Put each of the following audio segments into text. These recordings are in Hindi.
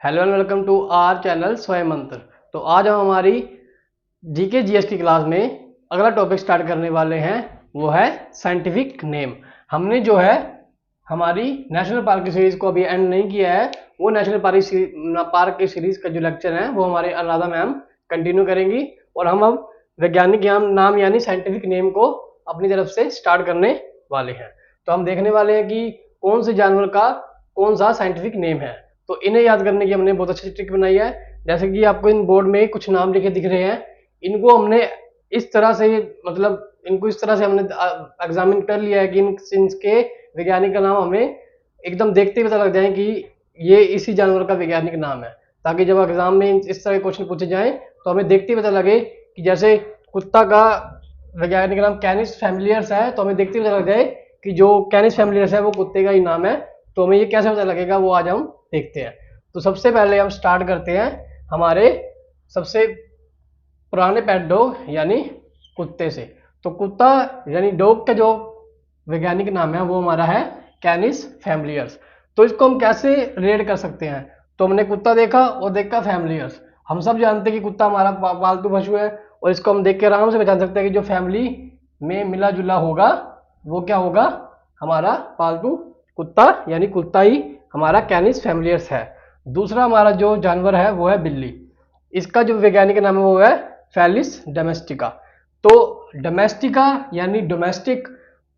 Hello and welcome to our channel Swayam Mantra. तो आज हम हमारी जीके जीएस की क्लास में अगला टॉपिक स्टार्ट करने वाले हैं, वो है साइंटिफिक नेम। हमने जो है हमारी नेशनल पार्क की सीरीज को अभी एंड नहीं किया है। वो नेशनल पार्क की सीरीज का जो लेक्चर है वो हमारे अनुराधा मैम कंटिन्यू करेंगी और हम अब वैज्ञानिक नाम यानी साइंटिफिक नेम को अपनी तरफ से स्टार्ट करने वाले हैं। तो हम देखने वाले हैं कि कौन से जानवर का कौन सा साइंटिफिक नेम है। तो इन्हें याद करने की हमने बहुत अच्छी ट्रिक बनाई है। जैसे कि आपको इन बोर्ड में कुछ नाम लिखे दिख रहे हैं, इनको हमने इस तरह से मतलब इनको इस तरह से हमने एग्जामिन कर लिया है कि इनके वैज्ञानिक का नाम हमें एकदम देखते ही पता लग जाए कि ये इसी जानवर का वैज्ञानिक नाम है, ताकि जब एग्जाम में इस तरह के क्वेश्चन पूछे जाएं तो हमें देखते ही पता लगे कि जैसे कुत्ता का वैज्ञानिक नाम कैनिस फैमिलियर्स है, तो हमें देखते ही पता लग जाए कि जो कैनिस फैमिलियर्स है वो कुत्ते का ही नाम है। तो हमें ये कैसे पता लगेगा वो आज हम देखते हैं। तो सबसे पहले हम स्टार्ट करते हैं हमारे सबसे पुराने पेट डॉग यानी कुत्ते से। तो कुत्ता यानी डॉग का जो वैज्ञानिक नाम है वो हमारा है कैनिस फैमिलियर्स। तो इसको हम कैसे रिलेट कर सकते हैं? तो हमने कुत्ता देखा और देखा फैमिलियर्स। हम सब जानते हैं कि कुत्ता हमारा पालतू पशु है और इसको हम देख के आराम से पहचान सकते हैं कि जो फैमिली में मिला जुला होगा वो क्या होगा, हमारा पालतू कुत्ता, यानी कुत्ता ही हमारा कैनिस फैमिलियर्स है। दूसरा हमारा जो जानवर है वो है बिल्ली। इसका जो वैज्ञानिक नाम है वो है फेलिस डोमेस्टिका। तो डोमेस्टिका यानी डोमेस्टिक,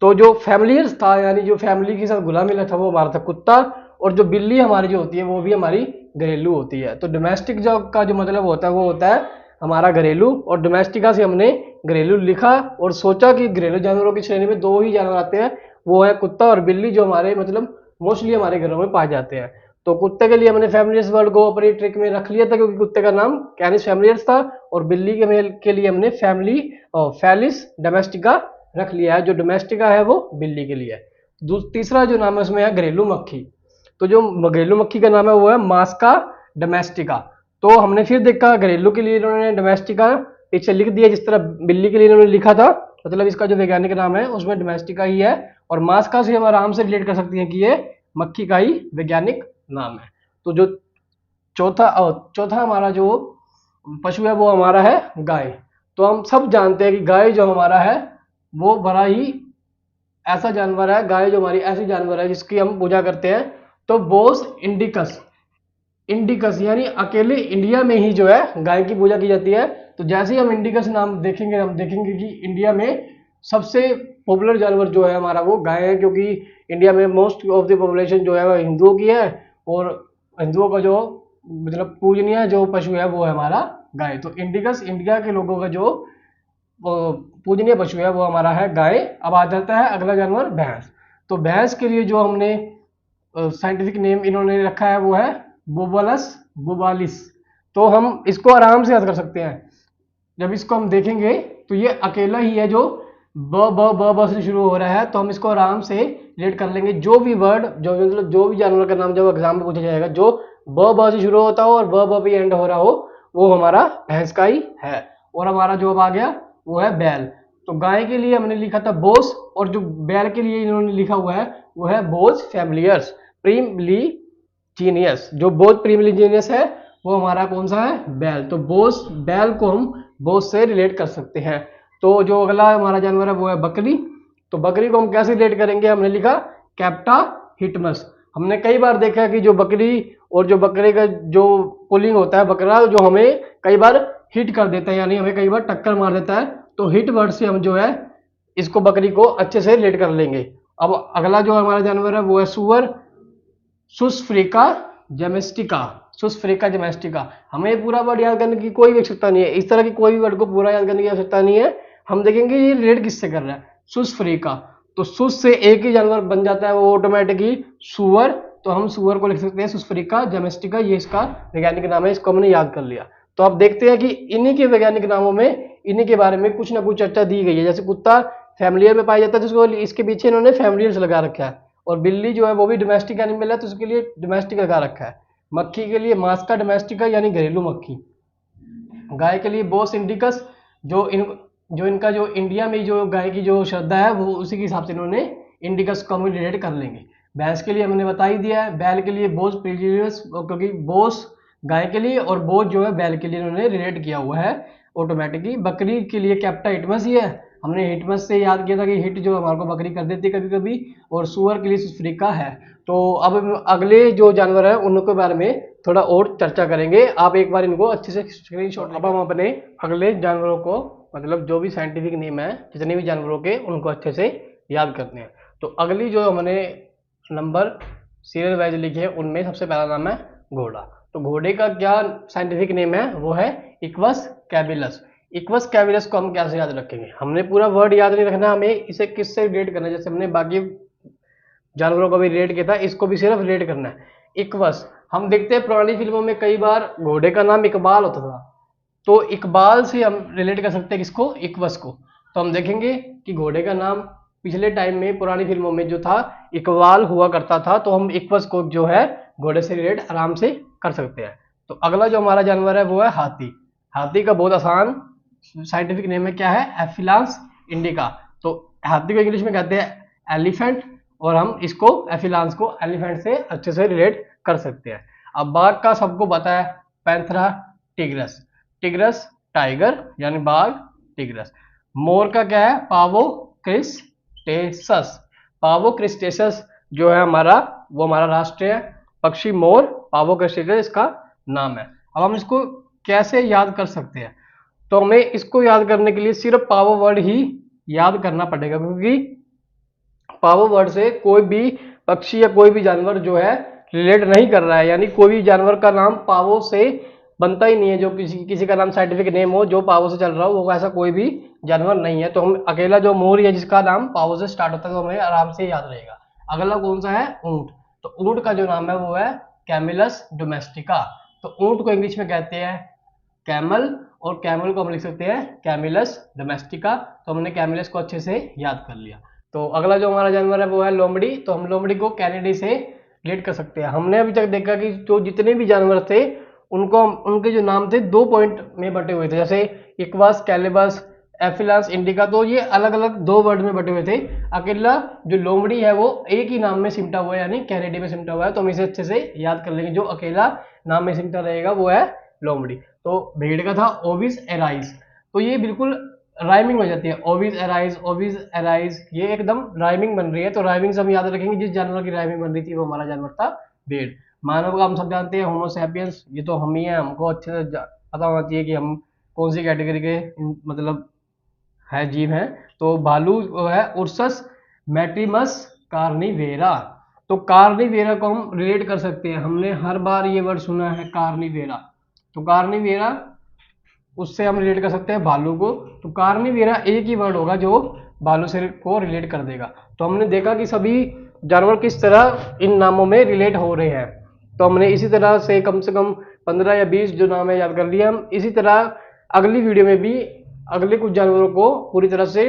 तो जो फैमिलियर्स था यानी जो फैमिली के साथ घुला मिला था वो हमारा था कुत्ता, और जो बिल्ली हमारी जो होती है वो भी हमारी घरेलू होती है। तो डोमेस्टिक जो का जो मतलब होता है वो होता है हमारा घरेलू, और डोमेस्टिका से हमने घरेलू लिखा और सोचा कि घरेलू जानवरों की श्रेणी में दो ही जानवर आते हैं, वो है कुत्ता और बिल्ली, जो हमारे मतलब मोस्टली हमारे घरों में पाए जाते हैं। तो कुत्ते के लिए हमने फैमिलियर्स वर्ड को अपनी ट्रिक में रख लिया था क्योंकि कुत्ते का नाम कैनिस फैमिलियर्स था, और बिल्ली के मेल के लिए हमने फेलिस डोमेस्टिका रख लिया है। जो डोमेस्टिका है वो बिल्ली के लिए है। तीसरा जो नाम है उसमें है घरेलू मक्खी। तो जो घरेलू मक्खी का नाम है वो है मास्का डोमेस्टिका। तो हमने फिर देखा घरेलू के लिए इन्होंने डोमेस्टिका पीछे लिख दिया जिस तरह बिल्ली के लिए इन्होंने लिखा था, मतलब इसका जो वैज्ञानिक नाम है उसमें डोमेस्टिका ही है, और मास्का से हम आराम से रिलेट कर सकते हैं कि ये मक्खी का ही वैज्ञानिक नाम है। तो जो चौथा हमारा जो पशु है वो हमारा है गाय। तो हम सब जानते हैं कि गाय जो हमारा है वो बड़ा ही ऐसा जानवर है, गाय जो हमारी ऐसी जानवर है जिसकी हम पूजा करते हैं। तो बोस इंडिकस, इंडिकस यानी अकेले इंडिया में ही जो है गाय की पूजा की जाती है। तो जैसे ही हम इंडिकस नाम देखेंगे हम देखेंगे कि इंडिया में सबसे पॉपुलर जानवर जो है हमारा वो गाय है, क्योंकि इंडिया में मोस्ट ऑफ द पॉपुलेशन जो है वह हिंदुओं की है, और हिंदुओं का जो मतलब पूजनीय जो पशु है वो है हमारा गाय। तो इंडिकस इंडिया के लोगों का जो पूजनीय पशु है वो हमारा है गाय। अब आ जाता है अगला जानवर भैंस। तो भैंस के लिए जो हमने साइंटिफिक नेम इन्होंने रखा है वो है बोबालस बोबालिस। तो हम इसको आराम से याद कर सकते हैं। जब इसको हम देखेंगे तो ये अकेला ही है जो ब से शुरू हो रहा है, तो हम इसको आराम से रिलेट कर लेंगे। जो भी वर्ड जो मतलब जो भी जानवर का नाम जब एग्जाम में पूछा जाएगा जो ब से शुरू होता हो और ब भी एंड हो रहा हो वो हमारा भैंस का ही है। और हमारा जो अब आ गया वो है बैल। तो गाय के लिए हमने लिखा था बोस, और जो बैल के लिए इन्होंने लिखा हुआ है वो है बोस फैमिलियर्स प्रीमलीजीनियस। जो बोस प्रीमलीजीनियस है वो हमारा कौन सा है, बैल। तो बोस बैल को हम बोस से रिलेट कर सकते हैं। तो जो अगला हमारा जानवर है वो है बकरी। तो बकरी को हम कैसे रिलेट करेंगे, हमने लिखा कैप्टा हिटमस। हमने कई बार देखा कि जो बकरी और जो बकरे का जो पुलिंग होता है बकरा, जो हमें कई बार हिट कर देता है यानी हमें कई बार टक्कर मार देता है। तो हिट वर्ड से हम जो है इसको बकरी को अच्छे से रिलेट कर लेंगे। अब अगला जो हमारा जानवर है वो है सुअर, सुसफ्रिका जेमेस्टिका। सुसफ्रिका जेमेस्टिका। हमें पूरा वर्ड याद करने की कोई आवश्यकता नहीं है, इस तरह की कोई भी वर्ड को पूरा याद करने की आवश्यकता नहीं है। हम देखेंगे ये रिलेट किससे कर रहा है, सुसफ्रिका। तो सुस से एक ही जानवर बन जाता है वो ऑटोमेटिकली सुअर। तो हम सुअर को लिख सकते हैं सुसफ्रिका जेमेस्टिका, ये इसका वैज्ञानिक नाम है, इसको हमने याद कर लिया। तो अब देखते हैं कि इन्हीं के वैज्ञानिक नामों में इन्हीं के बारे में कुछ ना कुछ चर्चा दी गई है। जैसे कुत्ता फैमिलियर में पाया जाता है जिसको इसके पीछे इन्होंने फैमिलियर्स लगा रखा है, और बिल्ली जो है वो भी डोमेस्टिक एनिमल है तो उसके लिए डोमेस्टिक लगा रखा है। मक्खी के लिए मास्का डोमेस्टिका यानी घरेलू मक्खी। गाय के लिए बोस इंडिकस, जो इनका जो इंडिया में जो गाय की जो श्रद्धा है वो उसी के हिसाब से इन्होंने इंडिकस को हम रिलेट कर लेंगे। भैंस के लिए हमने बता ही दिया है, बैल के लिए बोस प्रीलियस, क्योंकि बोस गाय के लिए और बोझ जो है बैल के लिए उन्होंने रिलेट किया हुआ है ऑटोमेटिकली। बकरी के लिए कैप्टा हिटमस ही है, हमने हिटमस से याद किया था कि हिट जो हमारे को बकरी कर देती है कभी कभी, और सुअर के लिए सुफ्रिका है। तो अब अगले जो जानवर है उनके बारे में थोड़ा और चर्चा करेंगे, आप एक बार इनको अच्छे से स्क्रीनशॉट। अब हम अपने अगले जानवरों को, मतलब जो भी साइंटिफिक नेम है जितने भी जानवरों के, उनको अच्छे से याद करते हैं। तो अगली जो हमने नंबर सीरियल वाइज लिखे हैं उनमें सबसे पहला नाम है घोड़ा। तो घोड़े का क्या साइंटिफिक नेम है, वो है इक्वस कैबिलस। इक्वस कैबिलस को हम कैसे याद रखेंगे, हमने पूरा वर्ड याद नहीं रखना, हमें इसे किससे रिलेट करना है, जैसे हमने बाकी जानवरों को भी रिलेट किया था, इसको भी सिर्फ रिलेट करना है। इक्वस, हम देखते हैं पुरानी फिल्मों में कई बार घोड़े का नाम इकबाल होता था, तो इकबाल से हम रिलेट कर सकते हैं किसको, इक्वस को। तो हम देखेंगे कि घोड़े का नाम पिछले टाइम में पुरानी फिल्मों में जो था इकबाल हुआ करता था, तो हम इक्वस को जो है घोड़े से रिलेट आराम से कर सकते हैं। तो अगला जो हमारा जानवर है वो है हाथी। हाथी का बहुत आसान साइंटिफिक नेम है, क्या है, एफिलांस इंडिका। तो हाथी को इंग्लिश में कहते हैं एलिफेंट, और हम इसको एफिलांस को एलिफेंट से अच्छे से रिलेट कर सकते हैं। अब बाघ का सबको पता है, पैंथरा टिग्रस। टिग्रस टाइगर यानी बाघ, टिग्रस। मोर का क्या है, पावो क्रिस्टेसस। पावो क्रिस्टेसस जो है हमारा, वो हमारा राष्ट्रीय पक्षी मोर, पावो क्रिस्टेसस इसका नाम है। अब हम इसको कैसे याद कर सकते हैं, तो हमें इसको याद करने के लिए सिर्फ पावो वर्ड ही याद करना पड़ेगा, क्योंकि पावो वर्ड से कोई भी पक्षी या कोई भी जानवर जो है रिलेट नहीं कर रहा है, यानी कोई भी जानवर का नाम पावो से बनता ही नहीं है। जो किसी का नाम साइंटिफिक नेम हो जो पावो से चल रहा हो, वो ऐसा कोई भी जानवर नहीं है। तो हम अकेला जो मोर है जिसका नाम पावो से स्टार्ट होता है, तो हमें आराम से याद रहेगा। अगला कौन सा है, ऊंट। तो ऊंट का जो नाम है वो है कैमिलस डोमेस्टिका। तो ऊंट को इंग्लिश में कहते हैं कैमल, और कैमल को हम लिख सकते हैं कैमिलस डोमेस्टिका। तो हमने कैमिलस को अच्छे से याद कर लिया। तो अगला जो हमारा जानवर है वो है लोमड़ी। तो हम लोमड़ी को कैनिडी से रिलेट कर सकते हैं। हमने अभी तक देखा कि जो जितने भी जानवर थे उनको उनके जो नाम थे 2 पॉइंट में बटे हुए थे, जैसे इक्वस, कैलिबस, एफिलांस, इंडिका, तो ये अलग अलग 2 वर्ड में बटे हुए थे। अकेला जो लोमड़ी है वो एक ही नाम में सिमटा हुआ है, यानी कैनेडी में सिमटा हुआ है। तो हम इसे अच्छे से याद कर लेंगे, जो अकेला नाम में सिमटा रहेगा वो है लोमड़ी। तो भेड़ का था ओविस एराइज। तो ये बिल्कुल राइमिंग हो जाती है, ओविस एराइज, ओविस एराइज, ये एकदम राइमिंग बन रही है। तो राइमिंग से हम याद रखेंगे, जिस जानवर की राइमिंग बन रही थी वो हमारा जानवर था भेड़। मानव का हम सब जानते हैं होमो सैपियंस, ये तो हम ही हैं, हमको अच्छे से पता होना चाहिए कि हम कौन सी कैटेगरी के मतलब है जीव हैं। तो भालू है उर्सस मैट्रिमस कार्निवेरा। तो कार्निवेरा को हम रिलेट कर सकते हैं, हमने हर बार ये वर्ड सुना है कार्निवेरा। तो कार्निवेरा उससे हम रिलेट कर सकते हैं भालू को। तो कार्निवेरा एक ही वर्ड होगा जो भालू से को रिलेट कर देगा। तो हमने देखा कि सभी जानवर किस तरह इन नामों में रिलेट हो रहे हैं। तो हमने इसी तरह से कम 15 या 20 जो नाम है याद कर लिए। हम इसी तरह अगली वीडियो में भी अगले कुछ जानवरों को पूरी तरह से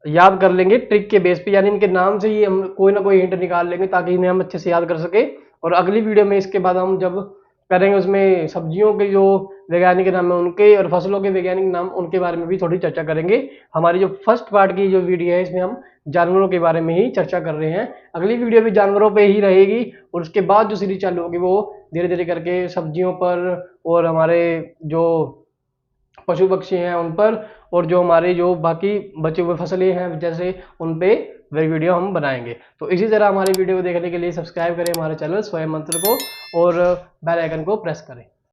याद कर लेंगे ट्रिक के बेस पे, यानी इनके नाम से ही हम कोई ना कोई हिंट निकाल लेंगे ताकि इन्हें हम अच्छे से याद कर सके। और अगली वीडियो में इसके बाद हम जब करेंगे उसमें सब्जियों के जो वैज्ञानिक नाम है उनके और फसलों के वैज्ञानिक नाम उनके बारे में भी थोड़ी चर्चा करेंगे। हमारी जो फर्स्ट पार्ट की जो वीडियो है इसमें हम जानवरों के बारे में ही चर्चा कर रहे हैं। अगली वीडियो भी जानवरों पे ही रहेगी, और उसके बाद जो सीरीज चालू होगी वो धीरे धीरे करके सब्जियों पर और हमारे जो पशु पक्षी हैं उन पर, और जो हमारे जो बाकी बचे हुए फसलें हैं जैसे उन पे वह वीडियो हम बनाएंगे। तो इसी तरह हमारी वीडियो को देखने के लिए सब्सक्राइब करें हमारे चैनल स्वयं मंत्र को, और बेल आइकन को प्रेस करें।